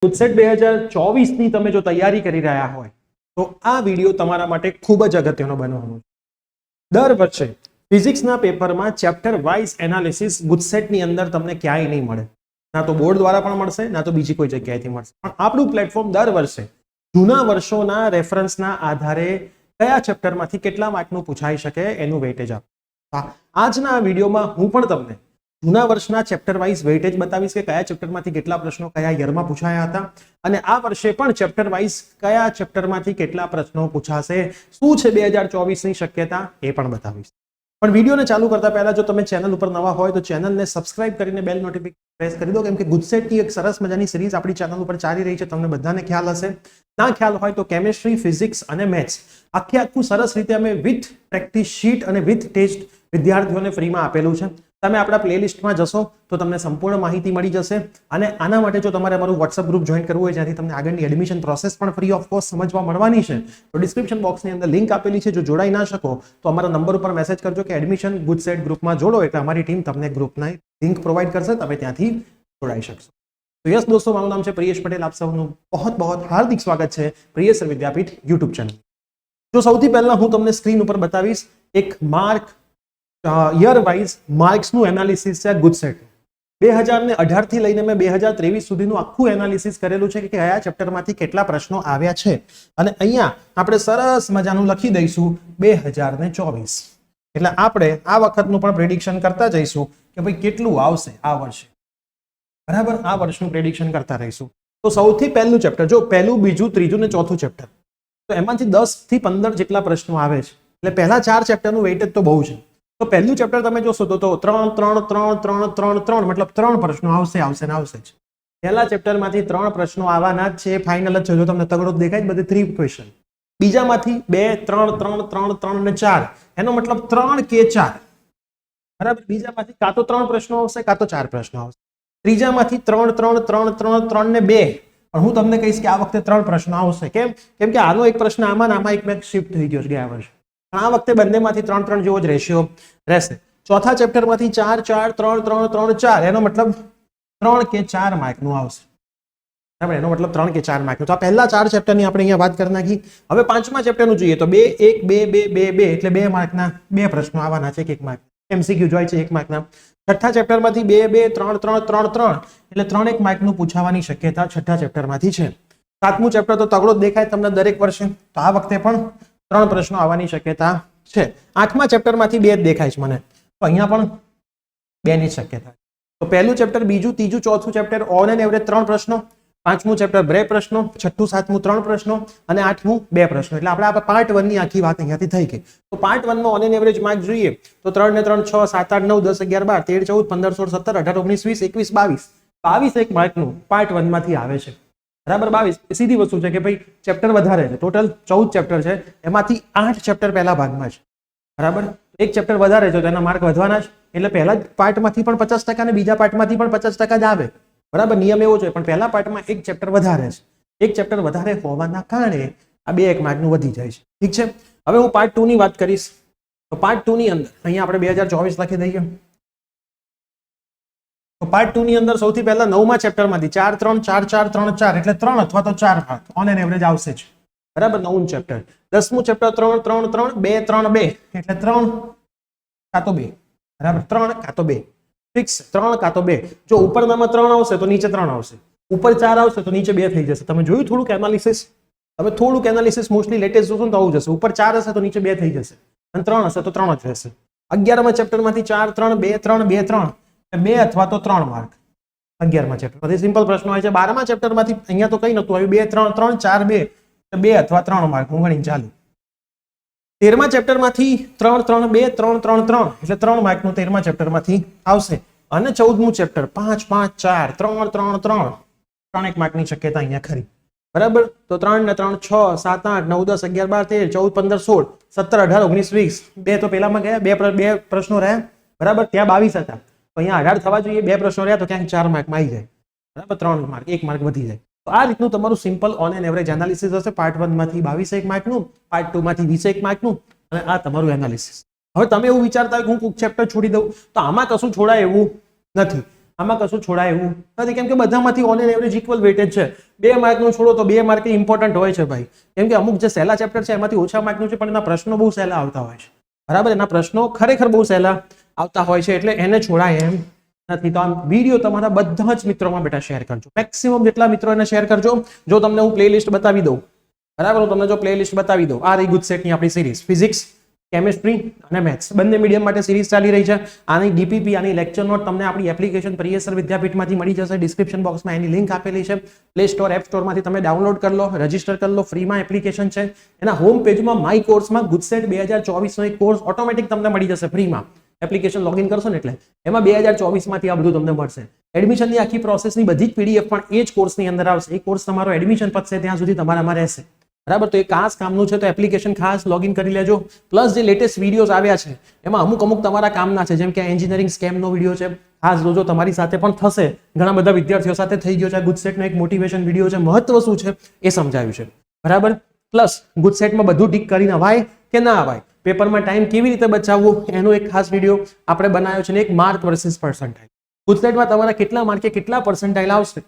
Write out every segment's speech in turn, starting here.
ગુજસેટ 2024 ની તમે જો તૈયારી કરી રહ્યા હોય તો આ વિડિયો તમારા માટે ખૂબ જ અગત્યનો બનવાનો છે. દર વર્ષે ફિઝિક્સના પેપરમાં ચેપ્ટર વાઇઝ એનાલિસિસ ગુજસેટની અંદર તમને ક્યાંય નહીં મળે. ના તો બોર્ડ દ્વારા પણ મળશે, ના તો બીજી કોઈ જગ્યાએથી મળશે. પણ આપણું પ્લેટફોર્મ દર વર્ષે જૂના વર્ષોના રેફરન્સના આધારે કયા ચેપ્ટરમાંથી કેટલા માર્કનું પૂછાઈ શકે એનું વેઇટેજ આપે. આજના આ વિડીયોમાં હું પણ તમને જૂના વર્ષના ચેપ્ટર વાઇઝ વેઇટેજ બતાવીશ કે કયા ચેપ્ટરમાંથી કેટલા પ્રશ્નો કયા યરમાં પૂછાયા હતા અને આ વર્ષે પણ ચેપ્ટર વાઇઝ કયા ચેપ્ટરમાંથી કેટલા પ્રશ્નો પૂછાશે, શું છે 2024 ની શક્યતા એ પણ બતાવીશ. પણ વિડીયોને ચાલુ કરતા પહેલા જો તમે ચેનલ ઉપર નવા હોય તો ચેનલને સબસ્ક્રાઇબ કરીને બેલ નોટિફિકેશન પ્રેસ કરી દો, કેમ કે ગુજસેટની એક સરસ મજાની સિરીઝ આપણી ચેનલ ઉપર ચાલી રહી છે. તમને બધાને ખ્યાલ હશે. ના ખ્યાલ હોય તો કેમિસ્ટ્રી, ફિઝિક્સ અને મેથ્સ આખું સરસ રીતે અમે વિથ પ્રેક્ટિસ શીટ અને વિથ ટેસ્ટ વિદ્યાર્થીઓને ફ્રીમાં આપેલું છે. તમે આપણા પ્લેલિસ્ટમાં જશો તો તમને સંપૂર્ણ માહિતી મળી જશે. અને આના માટે જો તમારે અમારું વોટ્સઅપ ગ્રુપ જોઈન કરવું હોય જ્યાંથી તમને આગળની એડમિશન પ્રોસેસ પણ ફ્રી ઓફ કોસ્ટ સમજવા મળવાની છે, તો ડિસ્ક્રિપ્શન બોક્સની અંદર લિંક આપેલી છે. જો જોડાઈ ના શકો તો અમારા નંબર ઉપર મેસેજ કરજો કે એડમિશન ગુજસેટ ગ્રુપમાં જોડો, એટલે અમારી ટીમ તમને ગ્રુપના લિંક પ્રોવાઈડ કરશે, તમે ત્યાંથી જોડાઈ શકશો. તો યસ દોસ્તો, મારું નામ છે પ્રિયેશ પટેલ. આપ સૌનું બહુ હાર્દિક સ્વાગત છે પ્રિયેશ વિદ્યાપીઠ યુટ્યુબ ચેનલ. જો સૌથી પહેલા હું તમને સ્ક્રીન ઉપર બતાવીશ એક માર્ક યર વાઇઝ માર્ક્સનું એનાલિસિસ છે ગુજસેટ. 2018 થી લઈને મેં 2023 સુધીનું આખું એનાલિસિસ કરેલું છે કે કયા ચેપ્ટરમાંથી કેટલા પ્રશ્નો આવ્યા છે. અને અહીંયા આપણે સરસ મજાનું લખી દઈશું 2024. એટલે આપણે આ વખતનું પણ પ્રેડિક્શન કરતા જઈશું કે ભાઈ કેટલું આવશે આ વર્ષે. બરાબર, આ વર્ષનું પ્રેડિક્શન કરતા રહીશું. તો સૌથી પહેલું ચેપ્ટર, જો પહેલું, બીજું, ત્રીજું ને ચોથું ચેપ્ટર, તો એમાંથી 10 થી 15 જેટલા પ્રશ્નો આવે છે. એટલે પહેલા 4 ચેપ્ટરનું વેઇટેજ તો બહુ છે. તો પહેલું ચેપ્ટર તમે જોશો તો 3 3 3 3 3 3 મતલબ 3 પ્રશ્નો આવશે ને આવશે જ. પહેલા ચેપ્ટરમાંથી 3 પ્રશ્નો આવવાના જ છે, ફાઇનલ જ છે. જો તમને તગડો દેખાય બધે 3 ક્વેશ્ચન. બીજામાંથી 2 3 3 3 3 ને 4, એનો મતલબ 3 કે 4. બરાબર, બીજામાંથી કાં તો 3 પ્રશ્નો આવશે કાં તો 4 પ્રશ્નો આવશે. ત્રીજામાંથી 3 3 3 3 3 ને 2, પણ હું તમને કહીશ કે આ વખતે 3 પ્રશ્નો આવશે. કેમ કે આનો એક પ્રશ્ન આમાં એક મેં શિફ્ટ થઈ ગયો છે ગયા વર્ષે. પણ આ વખતે બંનેમાંથી 3 3 જેવો જ રેશિયો રહેશે. ચોથા ચેપ્ટરમાંથી 4 4 3 3 3 4, એનો મતલબ 3 કે 4 માર્કનું આવશે. બરાબર, એનો મતલબ 3 કે 4 માર્કનું. તો આ પહેલા 4 ચેપ્ટરની આપણે અહીંયા વાત કરી નાખી. હવે પાંચમા ચેપ્ટરનું જોઈએ તો 2 1 2 2 2 2 એટલે 2 માર્કના 2 પ્રશ્નો આવવાના છે, 1 માર્ક. MCQ જોઈ છે 1 માર્કના. છઠ્ઠા ચેપ્ટરમાંથી 2 2 3 3 3 3 એટલે 3 1 માર્કનું પૂછાવાની શક્યતા છઠ્ઠા ચેપ્ટરમાંથી છે. સાતમું ચેપ્ટર તો તગડો દેખાય તમને દરેક વર્ષે, તો આ વખતે પણ 3 પ્રશ્નો આવવાની શક્યતા છે. આઠમા ચેપ્ટરમાંથી 2 જ દેખાય છે મને, તો અહીંયા પણ 2 ની શક્યતા. તો પહેલું ચેપ્ટર, બીજું, ત્રીજું, ચોથું ચેપ્ટર ઓન એન એવરેજ 3 પ્રશ્નો. પાંચમું ચેપ્ટર 2 પ્રશ્નો, છઠ્ઠું, સાતમું 3 પ્રશ્નો અને આઠમું 2 પ્રશ્નો. એટલે આપણે પાર્ટ 1 ની આખી વાત અહીંયાથી થઈ ગઈ. તો પાર્ટ 1 માં ઓન એન એવરેજ માર્ક જોઈએ તો 3 ને 3 6 7 8 9 10 11 12 13 14 15 16 17 18 19 20 21 22 22 એક માર્કનું પાર્ટ 1 માંથી આવે છે. બરાબર, 22. સીધી વસ્તુ છે કે ભાઈ ચેપ્ટર વધારે છે. ટોટલ 14 ચેપ્ટર છે, એમાંથી 8 ચેપ્ટર પહેલા ભાગમાં છે. બરાબર, એક ચેપ્ટર વધારે છે તો એના માર્ક વધવાના છે. એટલે પહેલા પાર્ટમાંથી પણ 50% અને બીજા પાર્ટમાંથી પણ 50% જ આવે. બરાબર, નિયમ એવો છે. પણ પહેલા પાર્ટમાં એક ચેપ્ટર વધારે છે. એક ચેપ્ટર વધારે હોવાના કારણે આ 2 1 માર્કનું વધી જાય છે. ઠીક છે. હવે હું પાર્ટ 2 ની વાત કરીશ. તો પાર્ટ 2 ની અંદર અહીંયા આપણે 2024 લખી દઈએ. તો પાર્ટ 2 ની અંદર સૌથી પહેલા 9મા ચેપ્ટરમાંથી 4 3 4 4 3 4 એટલે 3 અથવા તો 4 માર્ક ઓન એન એવરેજ આવશે જ. બરાબર, 9મું ચેપ્ટર. 10મું ચેપ્ટર 3 3 3 2 3 2 એટલે 3 કાં તો 2. બરાબર, 3 કાં તો 2 ફિક્સ, 3 કાં તો 2. જો ઉપરનામાં 3 આવશે તો નીચે 3 આવશે, ઉપર 4 આવશે તો નીચે 2 થઈ જશે. તમે જોયું થોડુંક એનાલિસિસ? હવે થોડુંક એનાલિસિસ મોસ્ટલી લેટેસ્ટ જોશો ને તો આવું જશે. ઉપર 4 હશે તો નીચે 2 થઈ જશે અને 3 હશે તો 3 જ રહેશે. 11મા ચેપ્ટરમાંથી 4 3 2 3 2 3 2 અથવા તો 3 માર્ક 11મા ચેપ્ટરમાંથી. સિમ્પલ પ્રશ્નો હોય છે. 12મા ચેપ્ટરમાંથી અહીંયા તો કઈ નતું આવ્યું, 2 3 3 4 2 2 અથવા 3 માર્ક હું ગણી ચાલુ. 13મા ચેપ્ટરમાંથી 3 3 2 3 3 3 એટલે 3 માર્કનું 13મા ચેપ્ટરમાંથી આવશે. અને 14મું ચેપ્ટર 5 5 4 3 3 3 3 1 માર્કની શક્યતા અહીંયા ખરી. બરાબર, તો 3 ને 3 6 7 8 9 10 11 12 13 14 15 16 17 18 19 20 2 તો પેલામાં ગયા, 2 પ્રશ્નો રહ્યા. બરાબર, ત્યાં 22 હતા, તો અહીંયા 18 થવા જોઈએ. 2 પ્રશ્નો રહ્યા તો ક્યાંક 4 માર્કમાં આવી જાય. બરાબર, 3 માર્ક 1 માર્ક વધી જાય. તો આ રીતનું તમારું simple on an average analysis હશે. પાર્ટ 1 માંથી 22 1 માર્કનું, પાર્ટ 2 માંથી 20 1 માર્કનું, અને આ તમારું એનાલિસિસ. હવે તમે એવું વિચારતા હોય કે હું ચેપ્ટર છોડી દઉં, તો આમાં કશું છોડાય એવું નથી. આમાં કશું છોડાય એવું નથી, કેમ કે બધામાંથી on an average equal weightage છે. 2 માર્કનું છોડો તો 2 માર્ક ઇમ્પોર્ટન્ટ હોય છે ભાઈ, કેમ કે અમુક જે સહેલા ચેપ્ટર છે એમાંથી ઓછા માર્કનું છે, પણ એના પ્રશ્નો બહુ સહેલા આવતા હોય છે. બરાબર, એના પ્રશ્નો ખરેખર બહુ સહેલા આવતા હોય છે, એટલે એને છોડાય એમ નથી. તો આ વિડીયો તમારા બધા જ મિત્રોમાં બેટા શેર કરજો, મેક્સિમમ જેટલા મિત્રો એને શેર કરજો. જો તમને હું પ્લેલિસ્ટ બતાવી દઉં, બરાબર, હું તમને જો પ્લેલિસ્ટ બતાવી દઉં, આ રહી ગુજસેટની આપણી સિરીઝ, ફિઝિક્સ, કેમિસ્ટ્રી અને મેથ્સ બંને મીડિયમ માટે સિરીઝ ચાલી રહી છે. આની ડીપીપી, આની લેક્ચર નોટ તમને આપણી એપ્લિકેશન પ્રિયસર વિદ્યાપીઠમાંથી મળી જશે. ડિસ્ક્રિપ્શન બોક્સમાં એની લિંક આપેલી છે. પ્લે સ્ટોર, એપ સ્ટોરમાંથી તમે ડાઉનલોડ કરી લો, રજીસ્ટર કરી લો, ફ્રીમાં એપ્લિકેશન છે. એના હોમ પેજમાં માય કોર્સમાં ગુજસેટ 2024 નો એક કોર્સ ઓટોમેટિક તમને મળી જશે ફ્રીમાં. એપ્લિકેશન લોગિન કરશો ને એટલે એમાં 2024 માંથી આ બધું તમને મળશે. એડમિશનની આખી પ્રોસેસની બધી જ પીડીએફ પણ એ જ કોર્સની અંદર આવશે. એ કોર્સ તમારો એડમિશન પતશે ત્યાં સુધી તમારામાં રહેશે. બરાબર, તો એ ખાસ કામનું છે, તો એપ્લિકેશન ખાસ લોગિન કરી લેજો. પ્લસ જે લેટેસ્ટ વિડીયોઝ આવ્યા છે એમાં અમુક તમારા કામના છે, જેમ કે એન્જિનિયરિંગ સ્કેમનો વિડીયો છે, ખાસ જોજો, તમારી સાથે પણ થશે, ઘણા બધા વિદ્યાર્થીઓ સાથે થઈ ગયો છે. ગુજસેટનો એક મોટિવેશન વિડીયો છે, મહત્વ શું છે એ સમજાવ્યું છે. બરાબર, પ્લસ ગુજસેટમાં બધું ટીક કરીને અવાય કે ના અવાય, પેપરમાં ટાઈમ કેવી રીતે બચાવવો એનો એક ખાસ વિડીયો આપણે બનાવ્યો છે, ને એક માર્ક વર્સિસ પર્સન્ટાઇલ, ગુજસેટમાં તમારા કેટલા માર્કે કેટલા પર્સન્ટાઇલ આવશે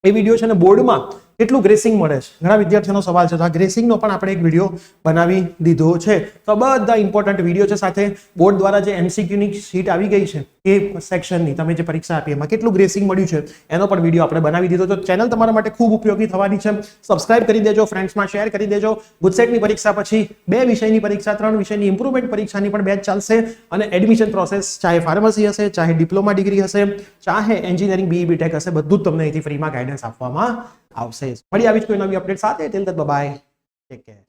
એ વિડીયો છે, ને બોર્ડમાં કેટલું ગ્રેસિંગ મળે છે, ઘણા વિદ્યાર્થીઓનો સવાલ છે, તો આ ગ્રેસિંગનો પણ આપણે એક વિડીયો બનાવી દીધો છે. તો બધા ઇમ્પોર્ટન્ટ વિડીયો છે, સાથે બોર્ડ દ્વારા જે એમસીક્યુની શીટ આવી ગઈ છે એ સેક્શનની તમે જે પરીક્ષા આપી એમાં કેટલું ગ્રેસિંગ મળ્યું છે એનો પણ વિડીયો આપણે બનાવી દીધો. તો ચેનલ તમારા માટે ખૂબ ઉપયોગી થવાની છે. સબસ્ક્રાઇબ કરી દેજો, ફ્રેન્ડ્સમાં શેર કરી દેજો. ગુજસેટની પરીક્ષા પછી 2 વિષયની પરીક્ષા, 3 વિષયની ઇમ્પ્રુવમેન્ટ પરીક્ષાની પણ બેચ ચાલશે, અને એડમિશન પ્રોસેસ ચાહે ફાર્મસી હશે, ચાહે ડિપ્લોમા ડિગ્રી હશે, ચાહે એન્જિનિયરિંગ BE BTech હશે, બધું જ તમને અહીંથી ફ્રીમાં ગાઈડન્સ આપવામાં આવશે. મળી આવી કોઈ નવી અપડેટ સાથે. Till then by, take care.